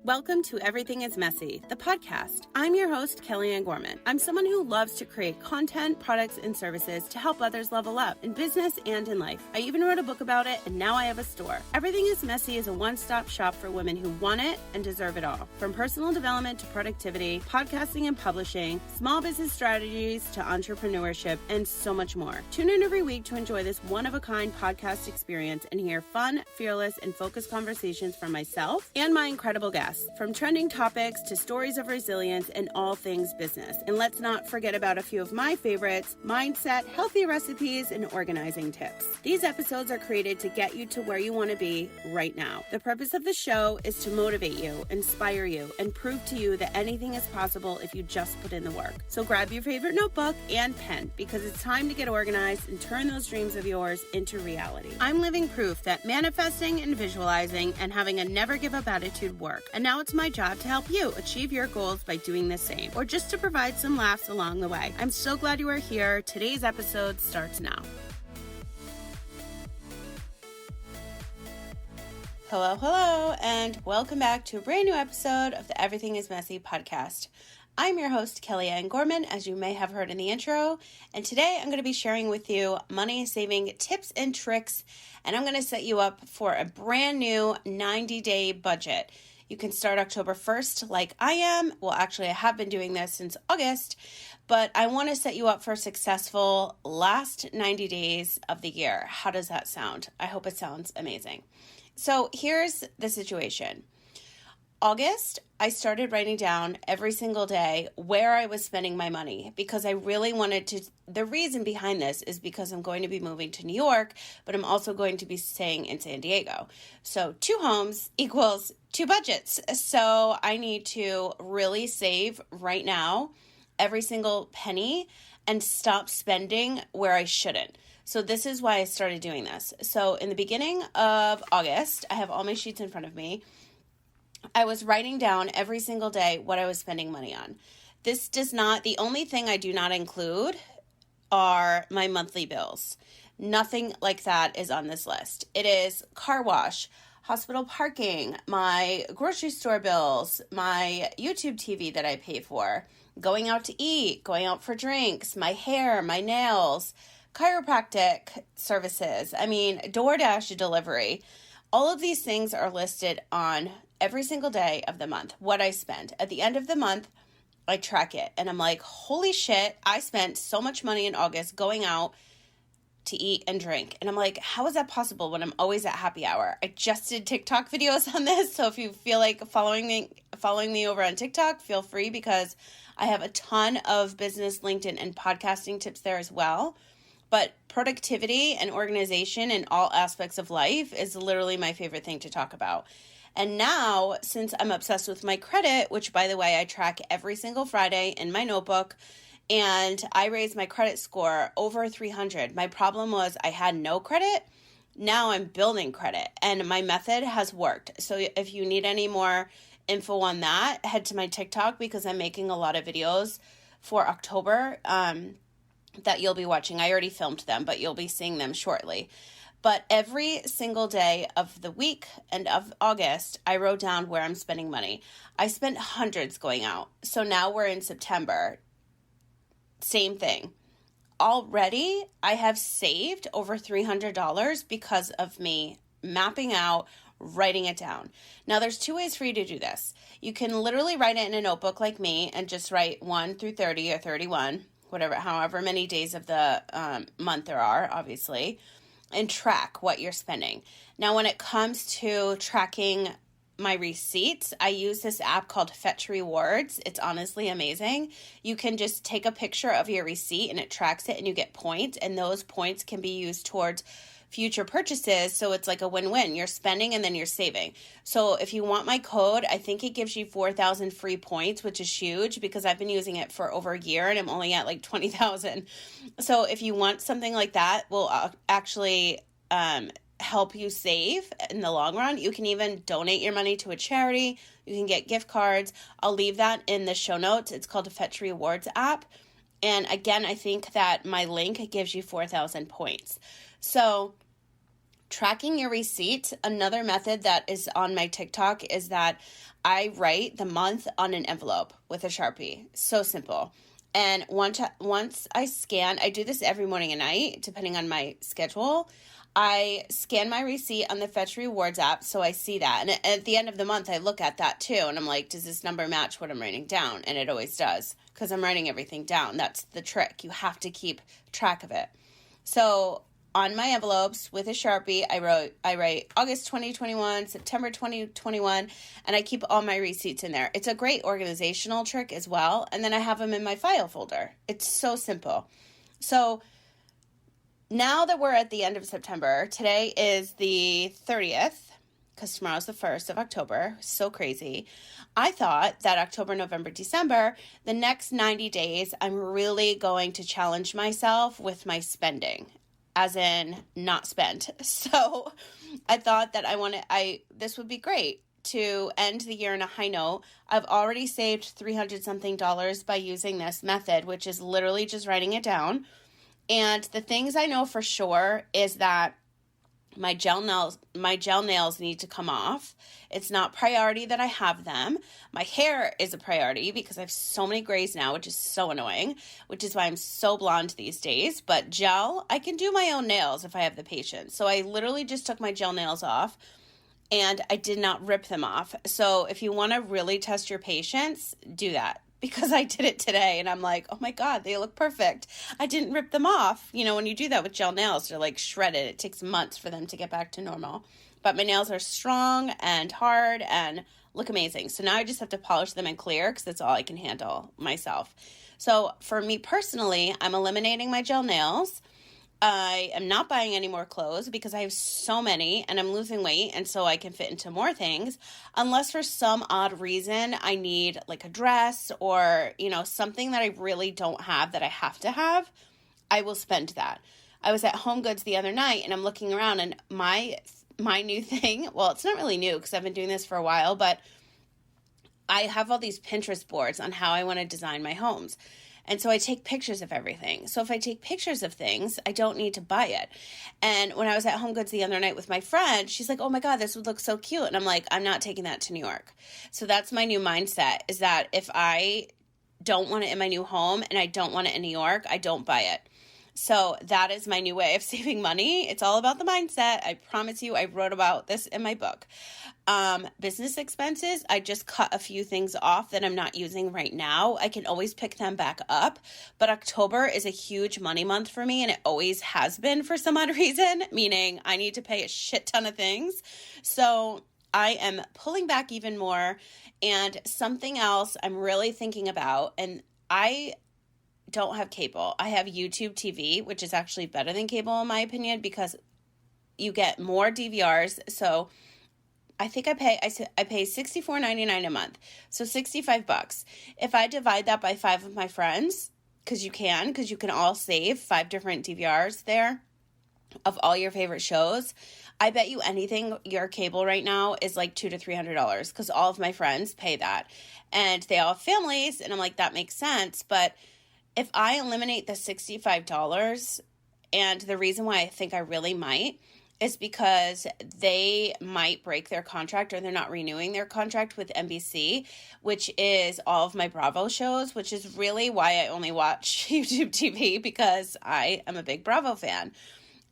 Welcome to Everything is Messy, the podcast. I'm your host, Kellyanne Gorman. I'm someone who loves to create content, products, and services to help others level up in business and in life. I even wrote a book about it, and now I have a store. Everything is Messy is a one-stop shop for women who want it and deserve it all. From personal development to productivity, podcasting and publishing, small business strategies to entrepreneurship, and so much more. Tune in every week to enjoy this one-of-a-kind podcast experience and hear fun, fearless, and focused conversations from myself and my incredible guests. From trending topics to stories of resilience and all things business. And let's not forget about a few of my favorites: mindset, healthy recipes, and organizing tips. These episodes are created to get you to where you want to be right now. The purpose of the show is to motivate you, inspire you, and prove to you that anything is possible if you just put in the work. So grab your favorite notebook and pen, because it's time to get organized and turn those dreams of yours into reality. I'm living proof that manifesting and visualizing and having a never give up attitude work. And now it's my job to help you achieve your goals by doing the same, or just to provide some laughs along the way. I'm so glad you are here. Today's episode starts now. Hello, and welcome back to a brand new episode of the Everything is Messy podcast. I'm your host, Kellyanne Gorman, as you may have heard in the intro, and today I'm going to be sharing with you money-saving tips and tricks, and I'm going to set you up for a brand new 90-day budget. You can start October 1st like I am. Well, actually, I have been doing this since August, but I want to set you up for a successful last 90 days of the year. How does that sound? I hope it sounds amazing. So here's the situation. August, I started writing down every single day where I was spending my money because I really wanted to. The reason behind this is because I'm going to be moving to New York, but I'm also going to be staying in San Diego. So 2 homes equals 2 budgets. So I need to really save right now every single penny and stop spending where I shouldn't. So this is why I started doing this. So in the beginning of August, I have all my sheets in front of me. I was writing down every single day what I was spending money on. The only thing I do not include are my monthly bills. Nothing like that is on this list. It is car wash, hospital parking, my grocery store bills, my YouTube TV that I pay for, going out to eat, going out for drinks, my hair, my nails, chiropractic services, DoorDash delivery. All of these things are listed on every single day of the month, what I spend. At the end of the month, I track it, and I'm like, holy shit, I spent so much money in August going out to eat and drink. And I'm like, how is that possible when I'm always at happy hour? I just did TikTok videos on this, so if you feel like following me over on TikTok, feel free, because I have a ton of business, LinkedIn, and podcasting tips there as well. But productivity and organization in all aspects of life is literally my favorite thing to talk about. And now, since I'm obsessed with my credit, which, by the way, I track every single Friday in my notebook, and I raised my credit score over 300. My problem was I had no credit. Now I'm building credit, and my method has worked. So if you need any more info on that, head to my TikTok, because I'm making a lot of videos for October that you'll be watching. I already filmed them, but you'll be seeing them shortly. But every single day of the week and of August, I wrote down where I'm spending money. I spent hundreds going out. So now we're in September. Same thing. Already, I have saved over $300 because of me mapping out, writing it down. Now, there's 2 ways for you to do this. You can literally write it in a notebook like me and just write 1 through 30 or 31, however many days of the month there are, obviously, and track what you're spending. Now, when it comes to tracking my receipts, I use this app called Fetch Rewards. It's honestly amazing. You can just take a picture of your receipt and it tracks it, and you get points, and those points can be used towards future purchases. So it's like a win-win. You're spending and then you're saving. So if you want my code, I think it gives you 4,000 free points, which is huge because I've been using it for over a year and I'm only at like 20,000. So if you want something like that, will actually help you save in the long run. You can even donate your money to a charity. You can get gift cards. I'll leave that in the show notes. It's called a Fetch Rewards app. And again, I think that my link gives you 4,000 points. So tracking your receipts, another method that is on my TikTok is that I write the month on an envelope with a Sharpie. So simple. And once I scan, I do this every morning and night, depending on my schedule. I scan my receipt on the Fetch Rewards app, so I see that. And at the end of the month, I look at that too, and I'm like, does this number match what I'm writing down? And it always does, because I'm writing everything down. That's the trick. You have to keep track of it. So on my envelopes with a Sharpie, I write August 2021, September 2021, and I keep all my receipts in there. It's a great organizational trick as well. And then I have them in my file folder. It's so simple. So now that we're at the end of September, today is the 30th, because tomorrow's the 1st of October. So crazy. I thought that October, November, December, the next 90 days, I'm really going to challenge myself with my spending, as in not spend. So I thought that this would be great to end the year on a high note. I've already saved $300 something by using this method, which is literally just writing it down. And the things I know for sure is that my gel nails need to come off. It's not priority that I have them. My hair is a priority because I have so many grays now, which is so annoying, which is why I'm so blonde these days. But gel, I can do my own nails if I have the patience. So I literally just took my gel nails off and I did not rip them off. So if you want to really test your patience, do that. Because I did it today and I'm like, oh my God, they look perfect. I didn't rip them off. You know, when you do that with gel nails, they're like shredded. It takes months for them to get back to normal. But my nails are strong and hard and look amazing. So now I just have to polish them and clear because that's all I can handle myself. So for me personally, I'm eliminating my gel nails. I am not buying any more clothes because I have so many and I'm losing weight and so I can fit into more things, unless for some odd reason I need like a dress or, you know, something that I really don't have that I have to have. I will spend that. I was at Home Goods the other night and I'm looking around and my new thing, well, it's not really new because I've been doing this for a while, but I have all these Pinterest boards on how I want to design my homes. And so I take pictures of everything. So if I take pictures of things, I don't need to buy it. And when I was at Home Goods the other night with my friend, she's like, oh my God, this would look so cute. And I'm like, I'm not taking that to New York. So that's my new mindset, is that if I don't want it in my new home and I don't want it in New York, I don't buy it. So that is my new way of saving money. It's all about the mindset. I promise you, I wrote about this in my book. Business expenses, I just cut a few things off that I'm not using right now. I can always pick them back up, but October is a huge money month for me and it always has been for some odd reason, meaning I need to pay a shit ton of things. So I am pulling back even more. And something else I'm really thinking about, and I don't have cable. I have YouTube TV, which is actually better than cable in my opinion because you get more DVRs. So I think I pay $64.99 a month. So $65. If I divide that by 5 of my friends, because you can all save 5 different DVRs there of all your favorite shows. I bet you anything your cable right now is like $200 to $300 because all of my friends pay that. And they all have families and I'm like, that makes sense. But if I eliminate the $65, and the reason why I think I really might is because they might break their contract or they're not renewing their contract with NBC, which is all of my Bravo shows, which is really why I only watch YouTube TV because I am a big Bravo fan.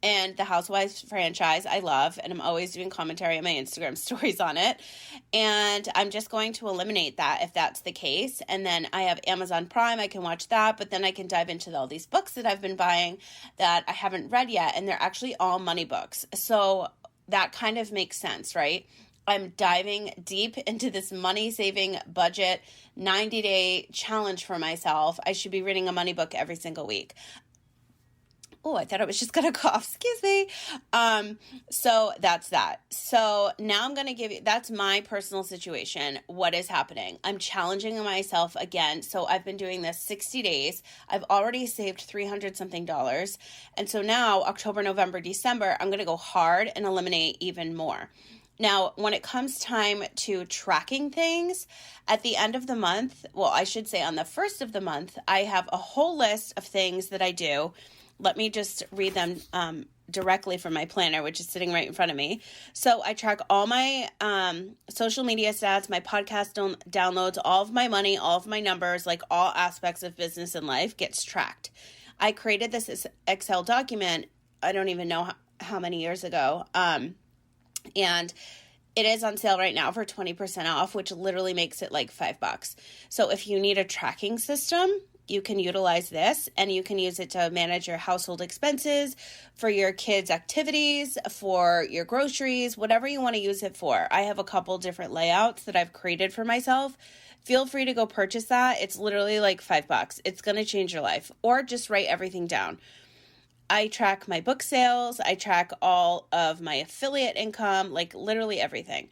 And the Housewives franchise I love, and I'm always doing commentary on my Instagram stories on it. And I'm just going to eliminate that if that's the case. And then I have Amazon Prime, I can watch that, but then I can dive into all these books that I've been buying that I haven't read yet, and they're actually all money books. So that kind of makes sense, right? I'm diving deep into this money-saving budget 90-day challenge for myself. I should be reading a money book every single week. Oh, I thought I was just going to cough. Excuse me. So that's that. So now I'm going to give you, that's my personal situation. What is happening? I'm challenging myself again. So I've been doing this 60 days. I've already saved $300 something. And so now October, November, December, I'm going to go hard and eliminate even more. Now, when it comes time to tracking things, at the end of the month, well, I should say on the first of the month, I have a whole list of things that I do. Let me just read them directly from my planner, which is sitting right in front of me. So I track all my social media stats, my podcast downloads, all of my money, all of my numbers, like all aspects of business and life gets tracked. I created this Excel document, I don't even know how many years ago, and it is on sale right now for 20% off, which literally makes it like $5. So if you need a tracking system, you can utilize this, and you can use it to manage your household expenses, for your kids' activities, for your groceries, whatever you want to use it for. I have a couple different layouts that I've created for myself. Feel free to go purchase that. It's literally like $5. It's going to change your life. Or just write everything down. I track my book sales. I track all of my affiliate income, like literally everything.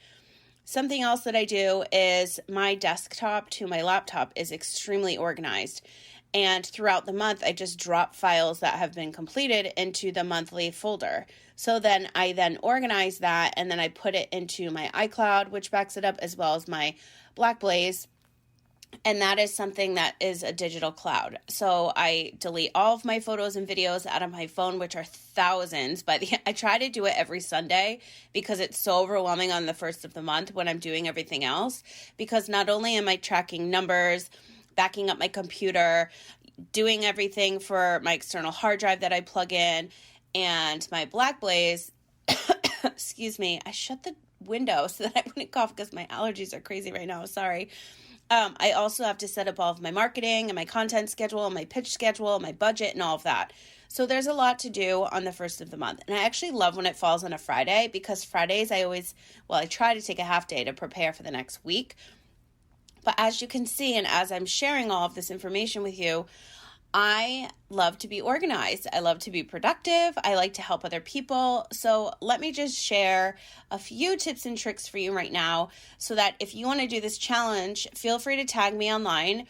Something else that I do is my desktop to my laptop is extremely organized. And throughout the month, I just drop files that have been completed into the monthly folder. So then I organize that, and then I put it into my iCloud, which backs it up, as well as my Blackblaze. And that is something that is a digital cloud. So I delete all of my photos and videos out of my phone, which are thousands. But I try to do it every Sunday because it's so overwhelming on the first of the month when I'm doing everything else. Because not only am I tracking numbers, backing up my computer, doing everything for my external hard drive that I plug in, and my Blackblaze, excuse me, I shut the window so that I wouldn't cough because my allergies are crazy right now. Sorry. I also have to set up all of my marketing and my content schedule, my pitch schedule, my budget, and all of that. So there's a lot to do on the first of the month. And I actually love when it falls on a Friday, because Fridays I try to take a half day to prepare for the next week. But as you can see, and as I'm sharing all of this information with you, I love to be organized. I love to be productive. I like to help other people. So let me just share a few tips and tricks for you right now, so that if you want to do this challenge, feel free to tag me online,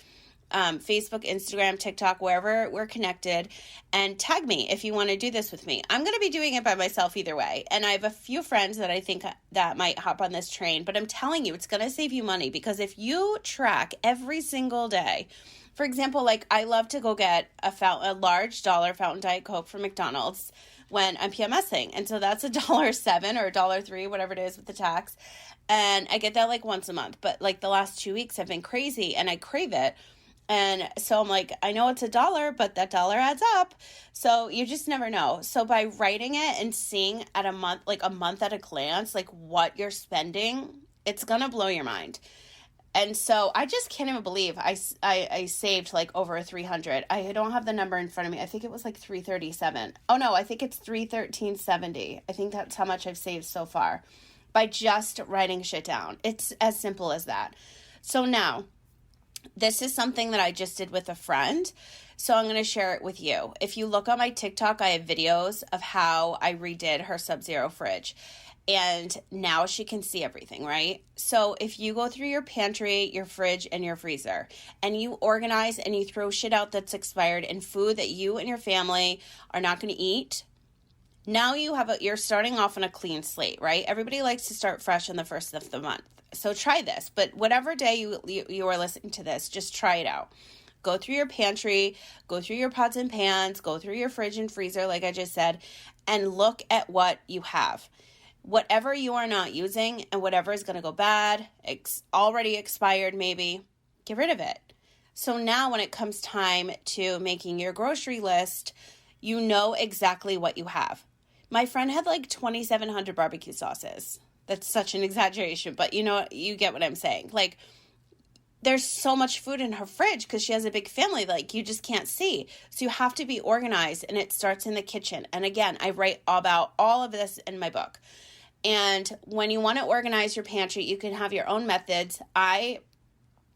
Facebook, Instagram, TikTok, wherever we're connected, and tag me if you want to do this with me. I'm going to be doing it by myself either way. And I have a few friends that I think that might hop on this train, but I'm telling you, it's going to save you money, because if you track every single day, for example, like I love to go get a large dollar fountain Diet Coke from McDonald's when I'm PMSing. And so that's $1.07 or $1.03, whatever it is with the tax. And I get that like once a month. But like the last 2 weeks have been crazy and I crave it. And so I'm like, I know it's $1, but that dollar adds up. So you just never know. So by writing it and seeing at a month at a glance, like what you're spending, it's going to blow your mind. And so I just can't even believe I saved like over 300. I don't have the number in front of me. I think it was like 337. Oh no, I think it's 313.70. I think that's how much I've saved so far by just writing shit down. It's as simple as that. So now, this is something that I just did with a friend. So I'm going to share it with you. If you look on my TikTok, I have videos of how I redid her Sub-Zero fridge. And now she can see everything, right? So if you go through your pantry, your fridge, and your freezer, and you organize and you throw shit out that's expired and food that you and your family are not going to eat, now you're starting off on a clean slate, right? Everybody likes to start fresh on the first of the month. So try this. But whatever day you are listening to this, just try it out. Go through your pantry, go through your pots and pans, go through your fridge and freezer, like I just said, and look at what you have. Whatever you are not using and whatever is going to go bad, already expired maybe, get rid of it. So now when it comes time to making your grocery list, you know exactly what you have. My friend had like 2,700 barbecue sauces. That's such an exaggeration, but you get what I'm saying. Like, there's so much food in her fridge because she has a big family, like you just can't see. So you have to be organized, and it starts in the kitchen. And again, I write about all of this in my book. And when you want to organize your pantry, you can have your own methods. I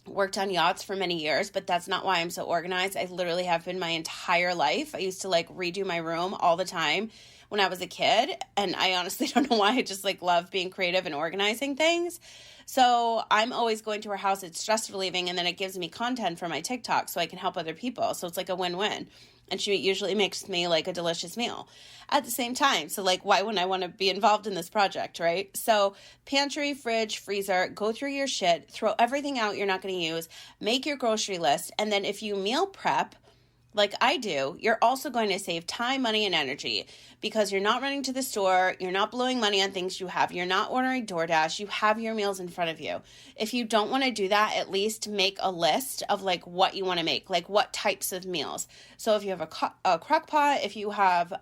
worked on yachts for many years, but that's not why I'm so organized. I literally have been my entire life. I used to like redo my room all the time when I was a kid. And I honestly don't know why. I just like love being creative and organizing things. So I'm always going to her house. It's stress relieving. And then it gives me content for my TikTok so I can help other people. So it's like a win-win. And she usually makes me like a delicious meal at the same time. So like, why wouldn't I want to be involved in this project, right? So pantry, fridge, freezer, go through your shit, throw everything out you're not going to use, make your grocery list. And then if you meal prep, like I do, you're also going to save time, money, and energy because you're not running to the store. You're not blowing money on things you have. You're not ordering DoorDash. You have your meals in front of you. If you don't want to do that, at least make a list of like what you want to make, like what types of meals. So if you have a crock pot, if you have,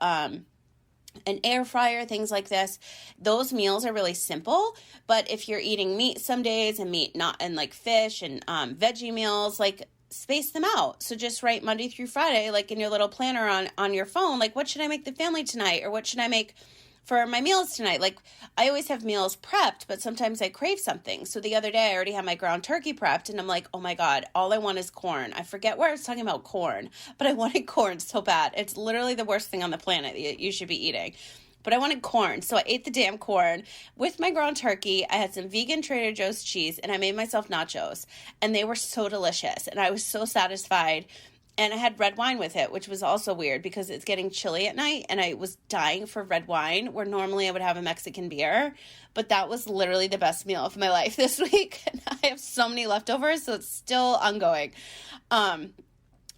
an air fryer, things like this, those meals are really simple. But if you're eating meat some days and meat not, and like fish and veggie meals, like space them out. So just write Monday through Friday, like in your little planner on your phone, like what should I make the family tonight? Or what should I make for my meals tonight? Like I always have meals prepped, but sometimes I crave something. So the other day I already had my ground turkey prepped and I'm like, oh my God, all I want is corn. I forget where I was talking about corn, but I wanted corn so bad. It's literally the worst thing on the planet that you should be eating. But I wanted corn, so I ate the damn corn with my ground turkey. I had some vegan Trader Joe's cheese, and I made myself nachos. And they were so delicious, and I was so satisfied. And I had red wine with it, which was also weird because it's getting chilly at night, and I was dying for red wine, where normally I would have a Mexican beer. But that was literally the best meal of my life this week. And I have so many leftovers, so it's still ongoing.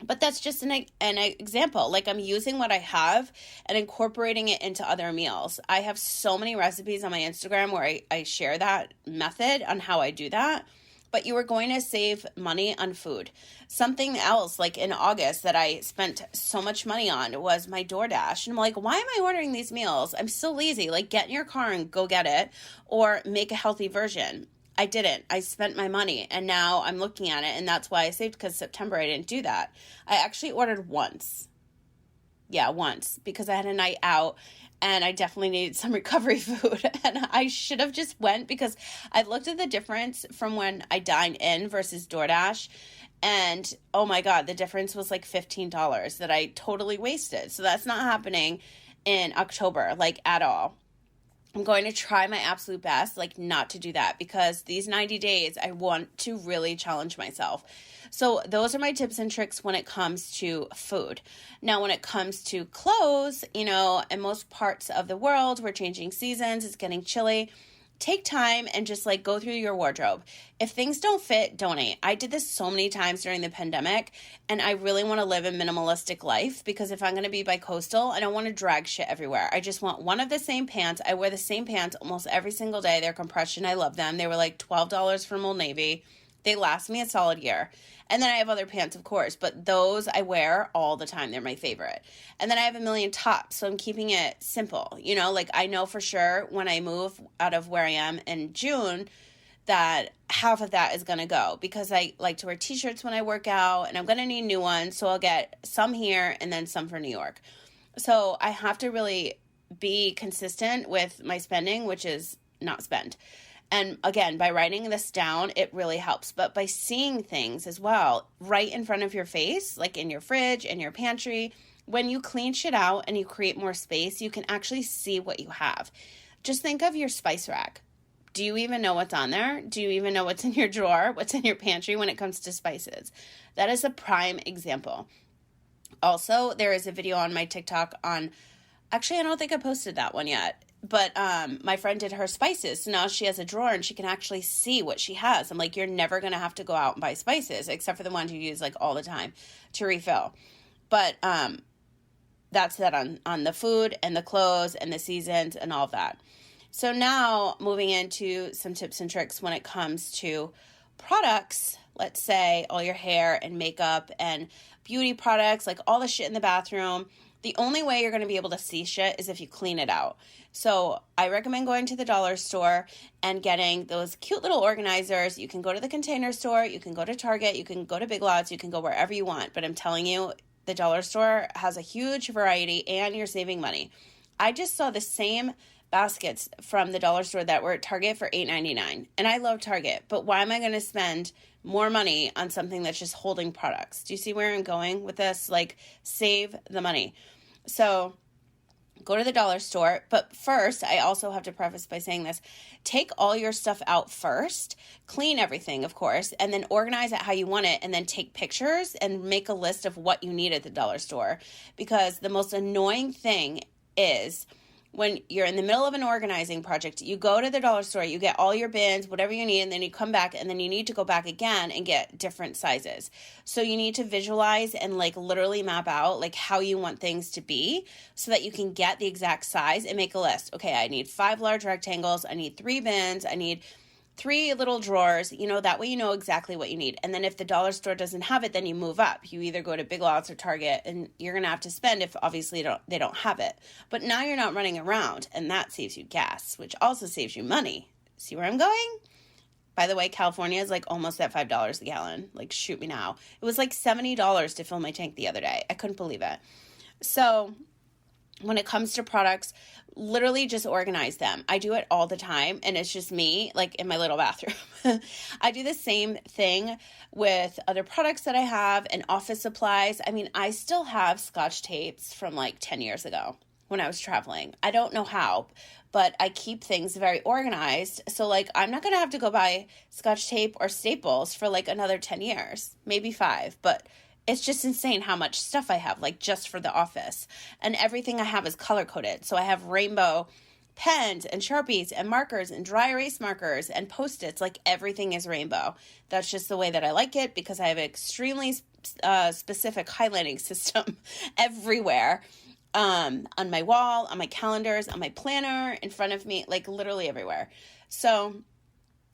But that's just an example. Like I'm using what I have and incorporating it into other meals. I have so many recipes on my Instagram where I share that method on how I do that. But you are going to save money on food. Something else like in August that I spent so much money on was my DoorDash. And I'm like, why am I ordering these meals? I'm so lazy. Like get in your car and go get it or make a healthy version. I didn't. I spent my money and now I'm looking at it and that's why I saved because September I didn't do that. I actually ordered once. Yeah, once because I had a night out and I definitely needed some recovery food and I should have just went because I looked at the difference from when I dined in versus DoorDash and oh my God, the difference was like $15 that I totally wasted. So that's not happening in October, like at all. I'm going to try my absolute best, like not to do that because these 90 days, I want to really challenge myself. So those are my tips and tricks when it comes to food. Now, when it comes to clothes, in most parts of the world, we're changing seasons. It's getting chilly. Take time and just like go through your wardrobe. If things don't fit, donate. I did this so many times during the pandemic and I really want to live a minimalistic life because if I'm going to be bi-coastal, I don't want to drag shit everywhere. I just want one of the same pants. I wear the same pants almost every single day. They're compression. I love them. They were like $12 from Old Navy. They last me a solid year. And then I have other pants, of course, but those I wear all the time. They're my favorite. And then I have a million tops, so I'm keeping it simple. Like I know for sure when I move out of where I am in June that half of that is going to go because I like to wear t-shirts when I work out and I'm going to need new ones. So I'll get some here and then some for New York. So I have to really be consistent with my spending, which is not spend. And again, by writing this down, it really helps. But by seeing things as well, right in front of your face, like in your fridge, in your pantry, when you clean shit out and you create more space, you can actually see what you have. Just think of your spice rack. Do you even know what's on there? Do you even know what's in your drawer? What's in your pantry when it comes to spices? That is a prime example. Also, there is a video on my TikTok on, actually, I don't think I posted that one yet. But my friend did her spices, so now she has a drawer and she can actually see what she has. I'm like, you're never going to have to go out and buy spices, except for the ones you use like all the time to refill. But that's that on the food and the clothes and the seasons and all of that. So now moving into some tips and tricks when it comes to products, let's say all your hair and makeup and beauty products, like all the shit in the bathroom. The only way you're going to be able to see shit is if you clean it out. So I recommend going to the dollar store and getting those cute little organizers. You can go to the Container Store, you can go to Target, you can go to Big Lots, you can go wherever you want. But I'm telling you, the dollar store has a huge variety and you're saving money. I just saw the same baskets from the dollar store that were at Target for $8.99. And I love Target, but why am I going to spend more money on something that's just holding products? Do you see where I'm going with this? Like, save the money. So go to the dollar store. But first, I also have to preface by saying this. Take all your stuff out first, clean everything, of course, and then organize it how you want it, and then take pictures and make a list of what you need at the dollar store. Because the most annoying thing is when you're in the middle of an organizing project, you go to the dollar store, you get all your bins, whatever you need, and then you come back, and then you need to go back again and get different sizes. So you need to visualize and like literally map out like how you want things to be so that you can get the exact size and make a list. Okay, I need 5 large rectangles, I need 3 bins, I need 3 little drawers, that way you know exactly what you need. And then if the dollar store doesn't have it, then you move up. You either go to Big Lots or Target, and you're going to have to spend if obviously they don't have it. But now you're not running around, and that saves you gas, which also saves you money. See where I'm going? By the way, California is like almost at $5 a gallon. Like, shoot me now. It was like $70 to fill my tank the other day. I couldn't believe it. So when it comes to products, literally just organize them. I do it all the time, and it's just me, like in my little bathroom. I do the same thing with other products that I have and office supplies. I mean, I still have Scotch tapes from like 10 years ago when I was traveling. I don't know how, but I keep things very organized. So like, I'm not going to have to go buy Scotch tape or Staples for like another 10 years, maybe 5, but it's just insane how much stuff I have, like just for the office. And everything I have is color-coded. So I have rainbow pens and Sharpies and markers and dry erase markers and Post-its. Like everything is rainbow. That's just the way that I like it because I have an extremely specific highlighting system everywhere. On my wall, on my calendars, on my planner, in front of me, like literally everywhere. So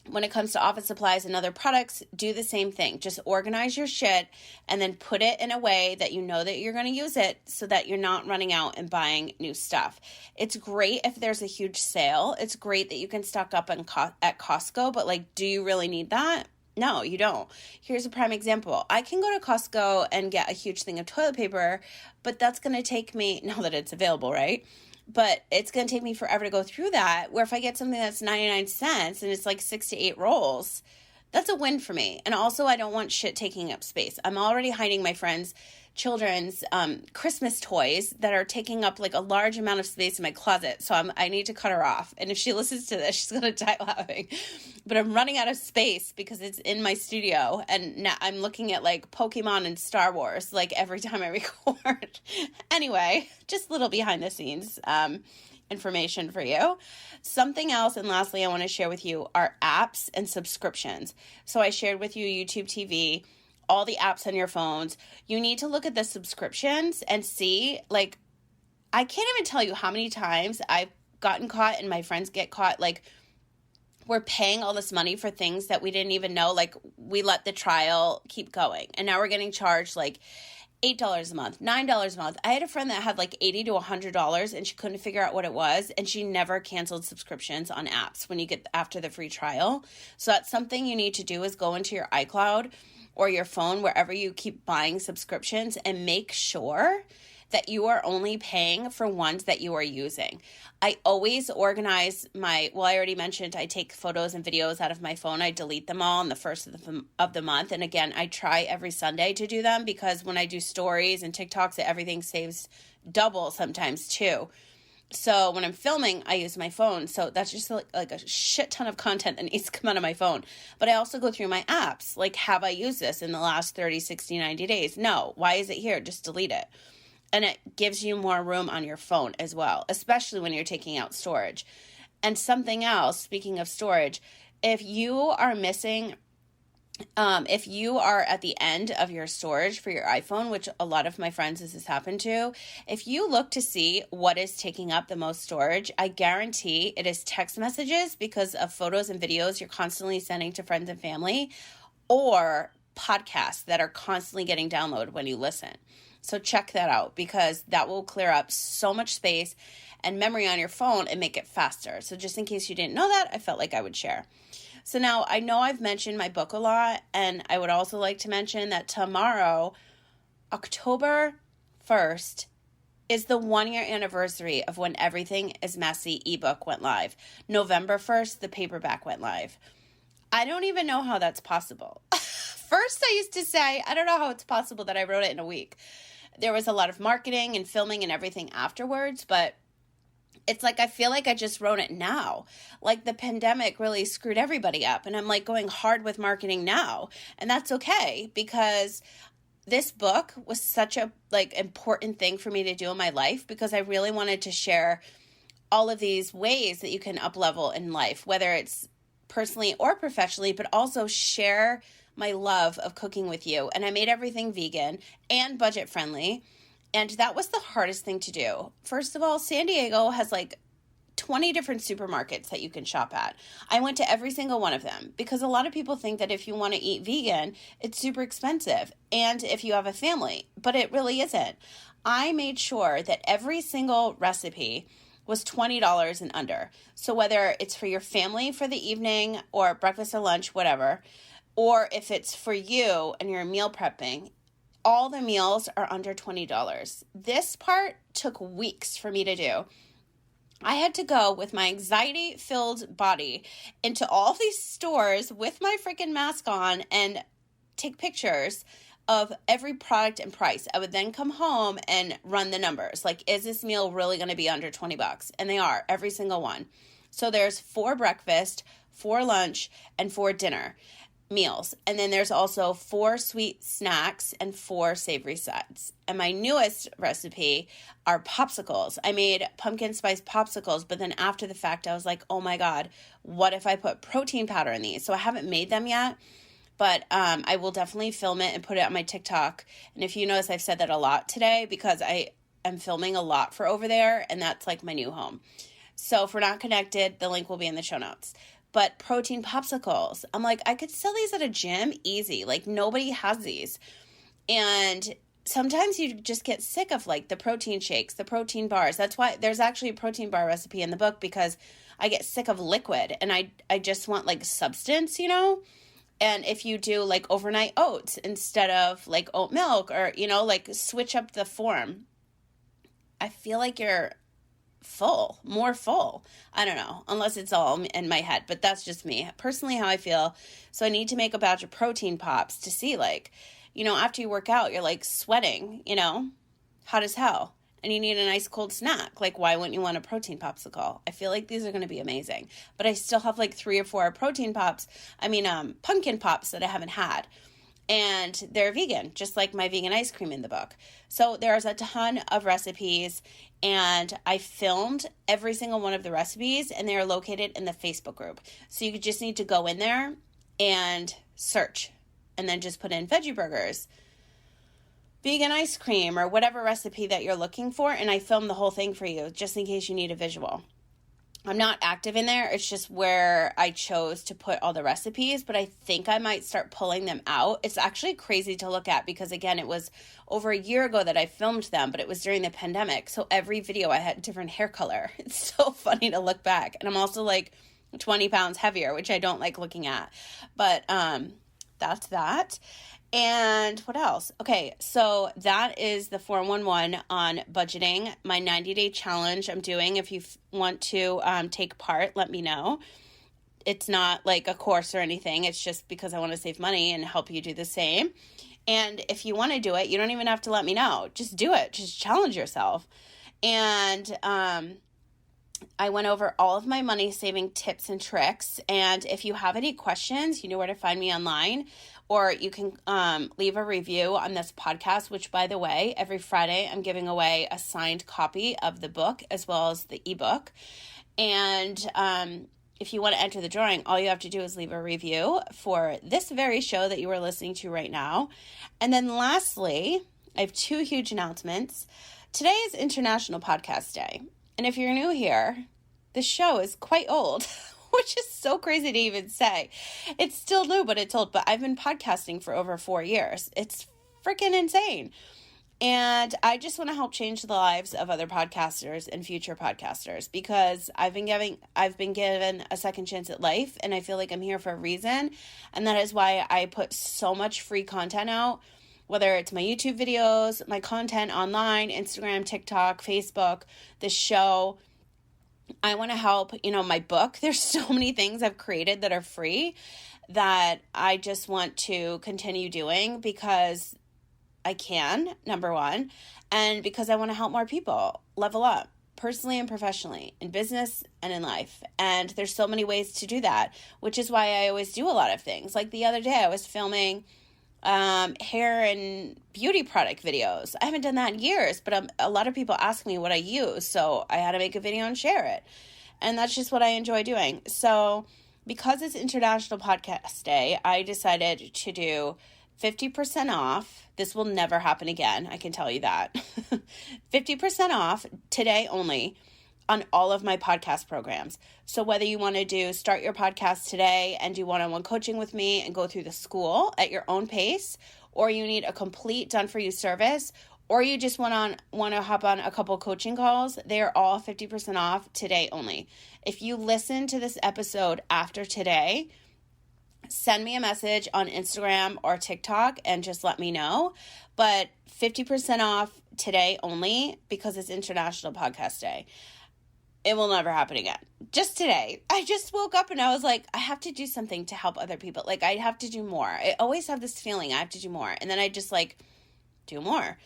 when it comes to office supplies and other products, do the same thing. Just organize your shit and then put it in a way that you know that you're going to use it so that you're not running out and buying new stuff. It's great if there's a huge sale. It's great that you can stock up at Costco, but like, do you really need that? No, you don't. Here's a prime example. I can go to Costco and get a huge thing of toilet paper, but that's going to take me, now that it's available, right? But it's going to take me forever to go through that, where if I get something that's 99 cents and it's like 6 to 8 rolls, that's a win for me. And also, I don't want shit taking up space. I'm already hiding my friends' children's Christmas toys that are taking up like a large amount of space in my closet. So I need to cut her off. And if she listens to this, she's going to die laughing. But I'm running out of space because it's in my studio. And now I'm looking at like Pokemon and Star Wars like every time I record. Anyway, just little behind the scenes information for you. Something else, and lastly, I want to share with you are apps and subscriptions. So I shared with you YouTube TV, all the apps on your phones. You need to look at the subscriptions and see, like, I can't even tell you how many times I've gotten caught and my friends get caught, like, we're paying all this money for things that we didn't even know. Like, we let the trial keep going, and now we're getting charged, like, $8 a month, $9 a month. I had a friend that had like $80 to $100 and she couldn't figure out what it was, and she never canceled subscriptions on apps when you get after the free trial. So that's something you need to do, is go into your iCloud or your phone, wherever you keep buying subscriptions, and make sure that you are only paying for ones that you are using. I always organize I already mentioned I take photos and videos out of my phone. I delete them all on the first of the month. And again, I try every Sunday to do them, because when I do stories and TikToks, everything saves double sometimes too. So when I'm filming, I use my phone. So that's just like a shit ton of content that needs to come out of my phone. But I also go through my apps. Like, have I used this in the last 30, 60, 90 days? No. Why is it here? Just delete it. And it gives you more room on your phone as well, especially when you're taking out storage. And something else, speaking of storage, if you are missing, if you are at the end of your storage for your iPhone, which a lot of my friends this has happened to, if you look to see what is taking up the most storage, I guarantee it is text messages because of photos and videos you're constantly sending to friends and family, or podcasts that are constantly getting downloaded when you listen. So check that out, because that will clear up so much space and memory on your phone and make it faster. So just in case you didn't know that, I felt like I would share. So now I know I've mentioned my book a lot, and I would also like to mention that tomorrow, October 1st, is the 1-year anniversary of when Everything is Messy ebook went live. November 1st, the paperback went live. I don't even know how that's possible. First, I used to say, I don't know how it's possible that I wrote it in a week. There was a lot of marketing and filming and everything afterwards, but it's like I feel like I just wrote it now. Like, the pandemic really screwed everybody up, and I'm like going hard with marketing now. And that's okay, because this book was such a important thing for me to do in my life, because I really wanted to share all of these ways that you can up level in life, whether it's personally or professionally, but also share my love of cooking with you. And I made everything vegan and budget friendly. And that was the hardest thing to do. First of all, San Diego has like 20 different supermarkets that you can shop at. I went to every single one of them because a lot of people think that if you want to eat vegan, it's super expensive. And if you have a family, but it really isn't. I made sure that every single recipe was $20 and under. So whether it's for your family for the evening or breakfast or lunch, whatever, or if it's for you and you're meal prepping, all the meals are under $20. This part took weeks for me to do. I had to go with my anxiety-filled body into all these stores with my freaking mask on and take pictures of every product and price. I would then come home and run the numbers. Like, is this meal really going to be under $20? And they are, every single one. So there's 4 breakfast, 4 lunch, and 4 dinner meals. And then there's also 4 sweet snacks and 4 savory sides. And my newest recipe are popsicles. I made pumpkin spice popsicles, but then after the fact, I was like, oh my God, what if I put protein powder in these? So I haven't made them yet, but I will definitely film it and put it on my TikTok. And if you notice, I've said that a lot today because I am filming a lot for over there, and that's like my new home. So if we're not connected, the link will be in the show notes. But protein popsicles, I'm like, I could sell these at a gym easy. Like, nobody has these. And sometimes you just get sick of like the protein shakes, the protein bars. That's why there's actually a protein bar recipe in the book, because I get sick of liquid and I just want like substance, you know? And if you do like overnight oats instead of like oat milk, or, you know, like switch up the form, I feel like you're more full. I don't know, unless it's all in my head, but that's just me personally, how I feel. So I need to make a batch of protein pops to see, like, you know, after you work out, you're like sweating, you know, hot as hell, and you need a nice cold snack. Like, why wouldn't you want a protein popsicle? I feel like these are going to be amazing, but I still have like 3 or 4 protein pops. Pumpkin pops that I haven't had. And they're vegan, just like my vegan ice cream in the book. So there's a ton of recipes, and I filmed every single one of the recipes, and they are located in the Facebook group. So you just need to go in there and search, and then just put in veggie burgers, vegan ice cream, or whatever recipe that you're looking for. And I filmed the whole thing for you, just in case you need a visual. I'm not active in there. It's just where I chose to put all the recipes, but I think I might start pulling them out. It's actually crazy to look at because, again, it was over a year ago that I filmed them, but it was during the pandemic. So every video I had different hair color. It's so funny to look back. And I'm also like 20 pounds heavier, which I don't like looking at. But that's that. And what else? Okay, so that is the 411 on budgeting, my 90-day challenge I'm doing. If you want to take part, let me know. It's not like a course or anything. It's just because I want to save money and help you do the same. And if you want to do it, you don't even have to let me know. Just do it. Just challenge yourself. And I went over all of my money saving tips and tricks. And if you have any questions, you know where to find me online. Or you can leave a review on this podcast, which, by the way, every Friday I'm giving away a signed copy of the book as well as the ebook. And if you want to enter the drawing, all you have to do is leave a review for this very show that you are listening to right now. And then lastly, I have 2 huge announcements. Today is International Podcast Day. And if you're new here, the show is quite old. Which is so crazy to even say. It's still new, but it's old. But I've been podcasting for over 4 years. It's freaking insane. And I just want to help change the lives of other podcasters and future podcasters, because I've been given a second chance at life, and I feel like I'm here for a reason. And that is why I put so much free content out, whether it's my YouTube videos, my content online, Instagram, TikTok, Facebook, the show. I want to help, my book. There's so many things I've created that are free that I just want to continue doing because I can, number one, and because I want to help more people level up personally and professionally, in business and in life. And there's so many ways to do that, which is why I always do a lot of things. Like the other day, I was filming hair and beauty product videos. I haven't done that in years, but a lot of people ask me what I use, so I had to make a video and share it. And that's just what I enjoy doing. So because it's International Podcast Day, I decided to do 50% off. This will never happen again, I can tell you that. 50% off today only on all of my podcast programs. So whether you want to start your podcast today and do one-on-one coaching with me and go through the school at your own pace, or you need a complete done-for-you service, or you just want to hop on a couple coaching calls, they are all 50% off today only. If you listen to this episode after today, send me a message on Instagram or TikTok and just let me know. But 50% off today only because it's International Podcast Day. It will never happen again. Just today, I just woke up and I was like, I have to do something to help other people. Like, I have to do more. I always have this feeling I have to do more. And then I just do more.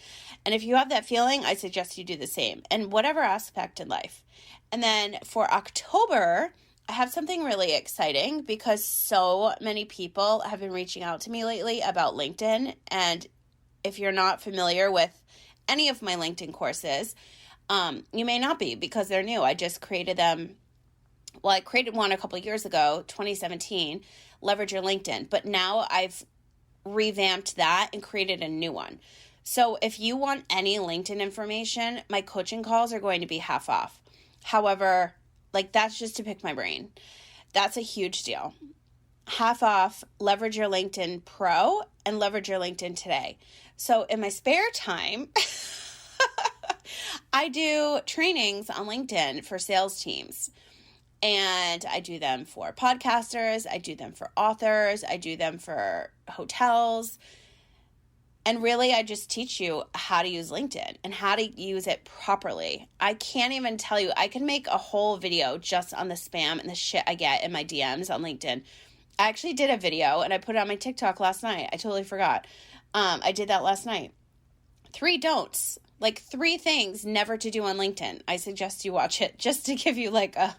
And if you have that feeling, I suggest you do the same in whatever aspect in life. And then for October, I have something really exciting because so many people have been reaching out to me lately about LinkedIn. And if you're not familiar with any of my LinkedIn courses, you may not be because they're new. I just created them. Well, I created one a couple of years ago, 2017, Leverage Your LinkedIn. But now I've revamped that and created a new one. So if you want any LinkedIn information, my coaching calls are going to be half off. However, that's just to pick my brain. That's a huge deal. Half off Leverage Your LinkedIn Pro and Leverage Your LinkedIn Today. So in my spare time, I do trainings on LinkedIn for sales teams. And I do them for podcasters. I do them for authors. I do them for hotels. And really, I just teach you how to use LinkedIn and how to use it properly. I can't even tell you. I can make a whole video just on the spam and the shit I get in my DMs on LinkedIn. I actually did a video and I put it on my TikTok last night. I totally forgot. I did that last night. 3 don'ts. 3 things never to do on LinkedIn. I suggest you watch it just to give you a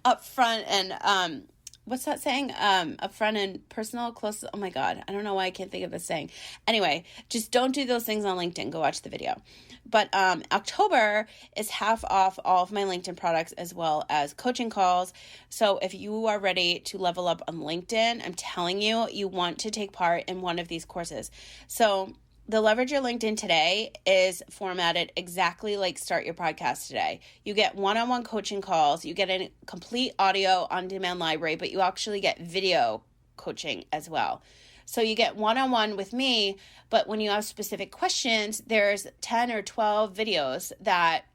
upfront and what's that saying? Upfront and personal, close. Oh my God. I don't know why I can't think of the saying. Anyway, just don't do those things on LinkedIn. Go watch the video. But October is half off all of my LinkedIn products as well as coaching calls. So if you are ready to level up on LinkedIn, I'm telling you, you want to take part in one of these courses. So the Leverage Your LinkedIn Today is formatted exactly like Start Your Podcast Today. You get one-on-one coaching calls. You get a complete audio on-demand library, but you actually get video coaching as well. So you get one-on-one with me, but when you have specific questions, there's 10 or 12 videos that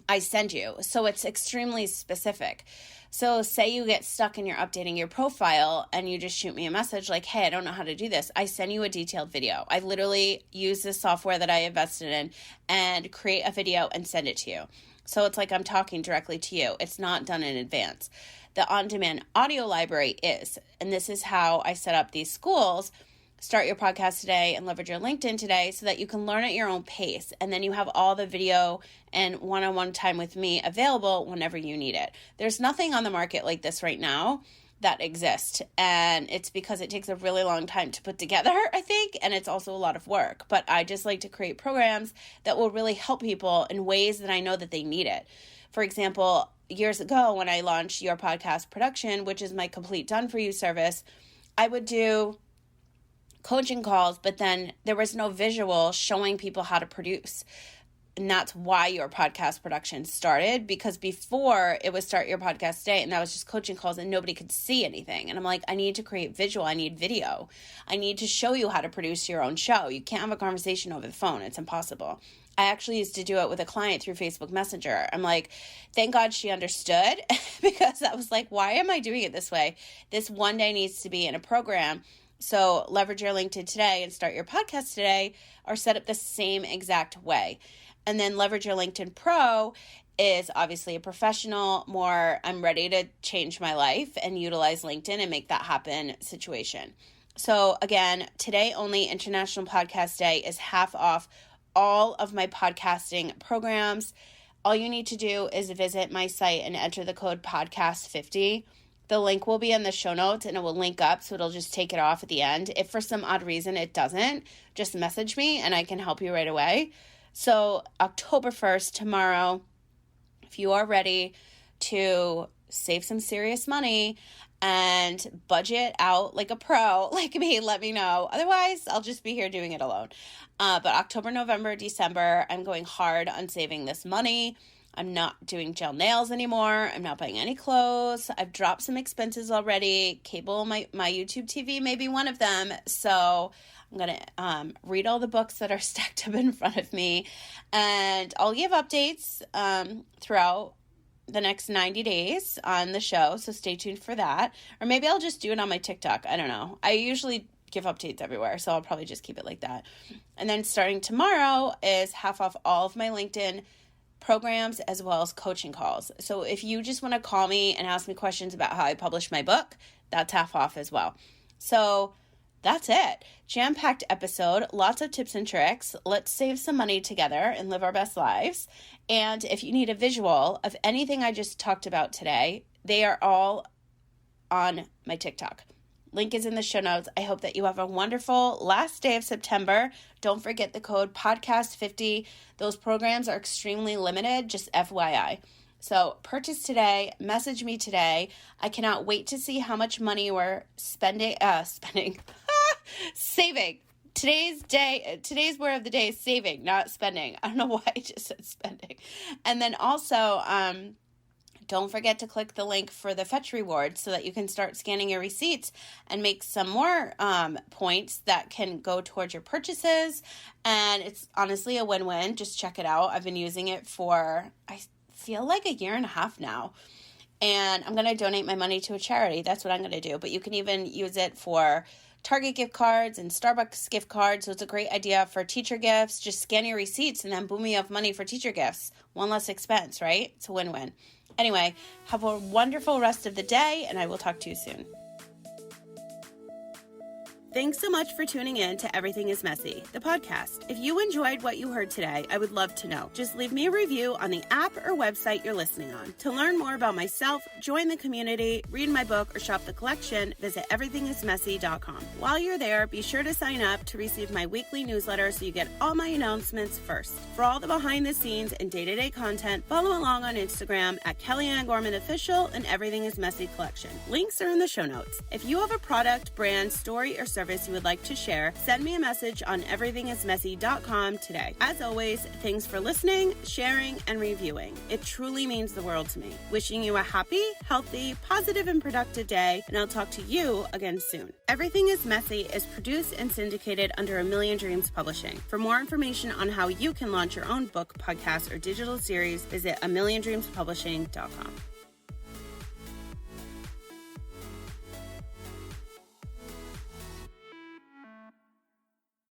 I send you. So it's extremely specific. So say you get stuck and you're updating your profile and you just shoot me a message like, hey, I don't know how to do this. I send you a detailed video. I literally use this software that I invested in and create a video and send it to you. So it's like I'm talking directly to you. It's not done in advance. The on-demand audio library is, and this is how I set up these schools. Start Your Podcast Today and Leverage Your LinkedIn Today so that you can learn at your own pace. And then you have all the video and one-on-one time with me available whenever you need it. There's nothing on the market like this right now that exists. And it's because it takes a really long time to put together, I think. And it's also a lot of work. But I just like to create programs that will really help people in ways that I know that they need it. For example, years ago when I launched Your Podcast Production, which is my complete done-for-you service, I would do coaching calls, but then there was no visual showing people how to produce. And that's why Your Podcast Production started, because before it was Start Your Podcast Day and that was just coaching calls and nobody could see anything. And I'm like, I need to create visual. I need video. I need to show you how to produce your own show. You can't have a conversation over the phone. It's impossible. I actually used to do it with a client through Facebook Messenger. I'm like, thank God she understood because I was like, why am I doing it this way? This one day needs to be in a program. So Leverage Your LinkedIn Today and Start Your Podcast Today are set up the same exact way. And then Leverage Your LinkedIn Pro is obviously a professional, more I'm ready to change my life and utilize LinkedIn and make that happen situation. So again, today only International Podcast Day is half off all of my podcasting programs. All you need to do is visit my site and enter the code podcast50 the link will be in the show notes and it will link up, so it'll just take it off at the end. If for some odd reason it doesn't, just message me and I can help you right away. So October 1st, tomorrow, if you are ready to save some serious money and budget out like a pro like me, let me know. Otherwise, I'll just be here doing it alone. But October, November, December, I'm going hard on saving this money. I'm not doing gel nails anymore. I'm not buying any clothes. I've dropped some expenses already. Cable, my YouTube TV may be one of them. So I'm going to read all the books that are stacked up in front of me. And I'll give updates throughout the next 90 days on the show. So stay tuned for that. Or maybe I'll just do it on my TikTok. I don't know. I usually give updates everywhere, so I'll probably just keep it like that. And then starting tomorrow is half off all of my LinkedIn programs as well as coaching calls. So if you just want to call me and ask me questions about how I publish my book, that's half off as well. So that's it. Jam-packed episode, lots of tips and tricks. Let's save some money together and live our best lives. And if you need a visual of anything I just talked about today, they are all on my TikTok. Link is in the show notes. I hope that you have a wonderful last day of September. Don't forget the code podcast50. Those programs are extremely limited, just FYI. So purchase today, message me today. I cannot wait to see how much money we're saving. Today's word of the day is saving, not spending. I don't know why I just said spending. And then also, don't forget to click the link for the Fetch reward so that you can start scanning your receipts and make some more points that can go towards your purchases. And it's honestly a win-win. Just check it out. I've been using it for, I feel like a year and a half now. And I'm going to donate my money to a charity. That's what I'm going to do. But you can even use it for Target gift cards and Starbucks gift cards. So it's a great idea for teacher gifts. Just scan your receipts and then boom, you have money for teacher gifts. One less expense, right? It's a win-win. Anyway, have a wonderful rest of the day, and I will talk to you soon. Thanks so much for tuning in to Everything is Messy, the podcast. If you enjoyed what you heard today, I would love to know. Just leave me a review on the app or website you're listening on. To learn more about myself, join the community, read my book, or shop the collection, visit everythingismessy.com. While you're there, be sure to sign up to receive my weekly newsletter so you get all my announcements first. For all the behind the scenes and day-to-day content, follow along on Instagram at Kellyanne Gorman Official and Everything is Messy Collection. Links are in the show notes. If you have a product, brand, story, or service you would like to share, send me a message on everythingismessy.com today. As always, thanks for listening, sharing, and reviewing. It truly means the world to me. Wishing you a happy, healthy, positive, and productive day, and I'll talk to you again soon. Everything is Messy is produced and syndicated under A Million Dreams Publishing. For more information on how you can launch your own book, podcast, or digital series, visit amilliondreamspublishing.com.